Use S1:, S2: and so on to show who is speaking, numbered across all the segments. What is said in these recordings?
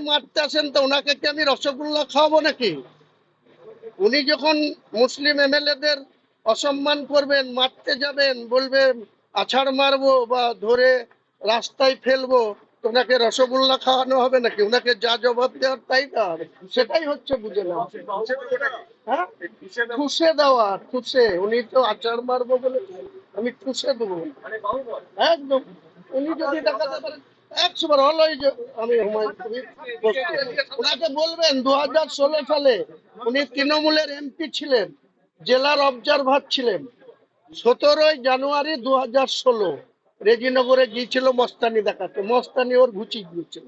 S1: মারতে আসেন তো ওনাকে কি আমি রসগোল্লা খাওয়াবো নাকি? উনি যখন মুসলিম এমএলএদের অসম্মান করবেন, মারতে যাবেন, বলবেন আছাড় মারবো বা ধরে রাস্তায় ফেলবো, তো ওনাকে রসগোল্লা খাওয়ানো হবে নাকি? ওনাকে যা জবাব দেওয়ার তাই দেওয়া হবে। সেটাই হচ্ছে বুঝে না, হ্যাঁ, ঠুসে দেওয়া, ঠুসে। উনি তো আছাড় মারবো বলে আমি ঠুসে দেবো একদম। উনি যদি দেখাতে পারেন 100 বার অলওয়েজ আমি হুমায়ুন কবির ওনাকে বলবেন 2016 সালে উনি তৃণমূলের এমপি ছিলেন, জেলার অবজারভার ছিলেন। 17ই জানুয়ারি 2016 রেজিনগরে গিয়েছিল মস্তানি দেখাতে, মস্তানি ওর ঘুচি গিয়েছিল।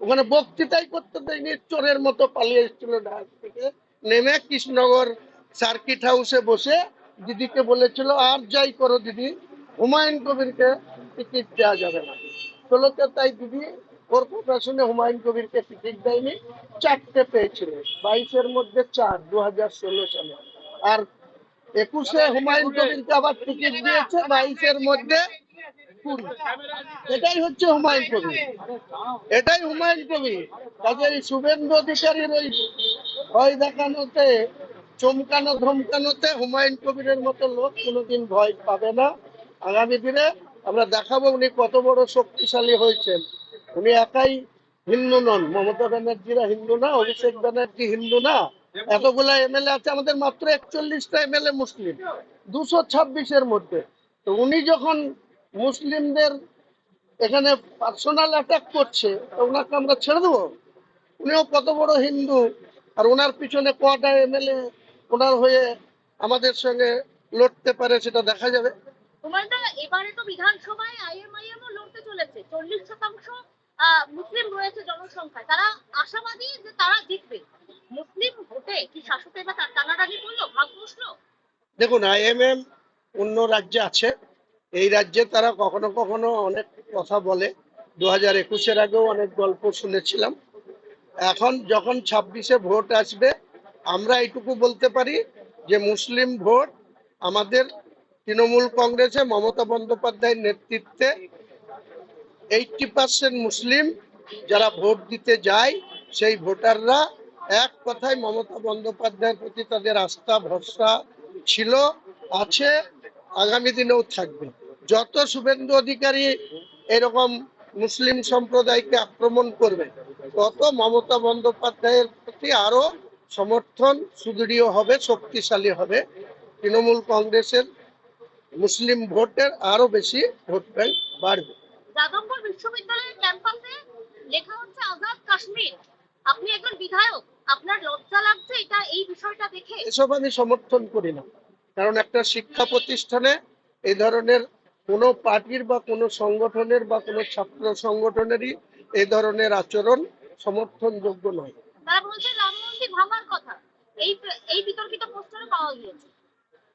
S1: ওখানে বক্তৃতাই করতে দেয়নি, চোরের মতো পালিয়ে এসেছিল ঢাকা থেকে নেমে কৃষ্ণনগর সার্কিট হাউসে বসে দিদিকে বলেছিল আর যাই করো দিদি, হুমায়ুন কবিরকে টিকিট দেওয়া যাবে না। 16তে তাই দিদি ওর কথা শুনে হুমায়ুন কবিরকে টিকিট দেয়নি, 4টে পেয়েছিল, 22-এর মধ্যে 4, 2016 সালে। আর 21-এ হুমায়ুন কবিরকে আবার টিকিট দিয়েছে, 22-এর মধ্যে 20। এটাই হচ্ছে হুমায়ুন কবির, এটাই হুমায়ুন কবির। কাজে শুভেন্দু অধিকারীর ওই ভয় দেখানোতে, চমকানো ধমকানোতে হুমায়ুন কবিরের মতো লোক কোনোদিন ভয় পাবে না। আগামী দিনে আমরা দেখাবো উনি কত বড় শক্তিশালী হয়েছেন। উনি একাই হিন্দু নন, মমতা ব্যানার্জিরা হিন্দু না, অভিষেক ব্যানার্জি হিন্দু না, এতগুলা এমএলএ আছে, আমাদের মাত্র 41টা এমএলএ মুসলিম 226-এর মধ্যে। তো উনি যখন মুসলিমদের এখানে পার্সোনাল অ্যাটাক করছে, তো ওনাকে আমরা ছেড়ে দেবো? উনিও কত বড় হিন্দু, আর ওনার পিছনে কটা এমএলএ ওনার হয়ে আমাদের সঙ্গে লড়তে পারে সেটা দেখা যাবে।
S2: এবারে তো বিধানসভায় আইএমআইএম ও লড়তে চলেছে, 40% মুসলিম রয়েছে জনসংখ্যায়, তারা আশাবাদী যে তারা জিতবে। মুসলিম ভোটে কি শাসকের বা টানাটানি করলো, ভাগ বসলো?
S1: দেখুন, আইএমএম অন্য রাজ্যে আছে, এই রাজ্যে তারা কখনো কখনো অনেক কথা বলে। 2021-এর আগেও অনেক গল্প শুনেছিলাম। এখন যখন 26-এ ভোট আসবে, আমরা এইটুকু বলতে পারি যে মুসলিম ভোট আমাদের তৃণমূল কংগ্রেসে মমতা বন্দ্যোপাধ্যায়ের নেতৃত্বে 80% মুসলিম যারা ভোট দিতে যায়, সেই ভোটাররা এক কথায় মমতা বন্দ্যোপাধ্যায়ের প্রতি তাদের আস্থা ভরসা ছিল, আছে, আগামী দিনেও থাকবে। যত শুভেন্দু অধিকারী এরকম মুসলিম সম্প্রদায়কে আক্রমণ করবে, তত মমতা বন্দ্যোপাধ্যায়ের প্রতি আরো সমর্থন সুদৃঢ় হবে, শক্তিশালী হবে। তৃণমূল কংগ্রেসের মুসলিম ভোটের আরো বেশি ভোট ব্যাংক বাড়বে।
S2: যাদবপুর বিশ্ববিদ্যালয়ের ক্যাম্পাসে লেখা হচ্ছে আজাদ কাশ্মীর। আপনি একজন বিধায়ক, আপনার লজ্জা লাগছে এটা, এই বিষয়টা দেখে?
S1: এসব আমি সমর্থন করি না, কারণ একটা শিক্ষা প্রতিষ্ঠানে এই ধরনের কোনো পার্টির বা কোনো সংগঠনের বা কোনো ছাত্র সংগঠনেরই এই ধরনের আচরণ সমর্থনযোগ্য নয়।
S2: তারা বলছে রাম মন্দির ভাঙার কথা, এই এই বিতর্কিত পোস্টারে পাওয়া গিয়েছে।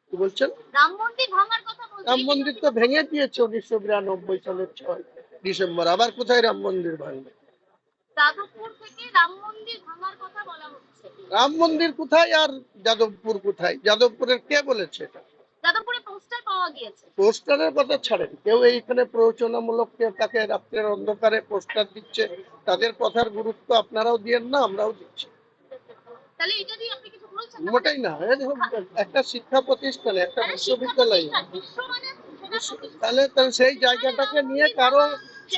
S1: কি বলছেন?
S2: রাম মন্দির ভাঙার কথা বলছে।
S1: রাম মন্দির তো ভেঙে দিয়েছে 1992 সালের 6 ডিসেম্বর, আবার কোথায় রাম মন্দির ভাঙবে?
S2: যাদবপুর থেকে রাম মন্দির ভাঙার কথা বলা হচ্ছে।
S1: রাম মন্দির কোথায় আর যাদবপুর কোথায়? যাদবপুরের কে বলেছে এটা?
S2: যাদবপুরে পোস্টার পাওয়া গিয়েছে।
S1: পোস্টারের কথা ছাড়েন, কেউ এইখানে প্ররোচনামূলক তাকে রাত্রের অন্ধকারে পোস্টার দিচ্ছে, তাদের কথার গুরুত্ব আপনারাও দিয়েন না, আমরাও দিচ্ছি।
S2: তাহলে এটা দিয়ে আপনি কিছু বলছেন?
S1: মোটেই না। একটা শিক্ষা প্রতিষ্ঠানে, একটা বিশ্ববিদ্যালয়ে, তাহলে সেই জায়গাটাকে নিয়ে কারো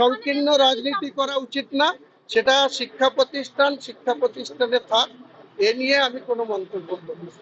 S1: সংকীর্ণ রাজনীতি করা উচিত না। সেটা শিক্ষা প্রতিষ্ঠান, শিক্ষা প্রতিষ্ঠানে থাক, এ নিয়ে আমি কোনো মন্তব্য করি না।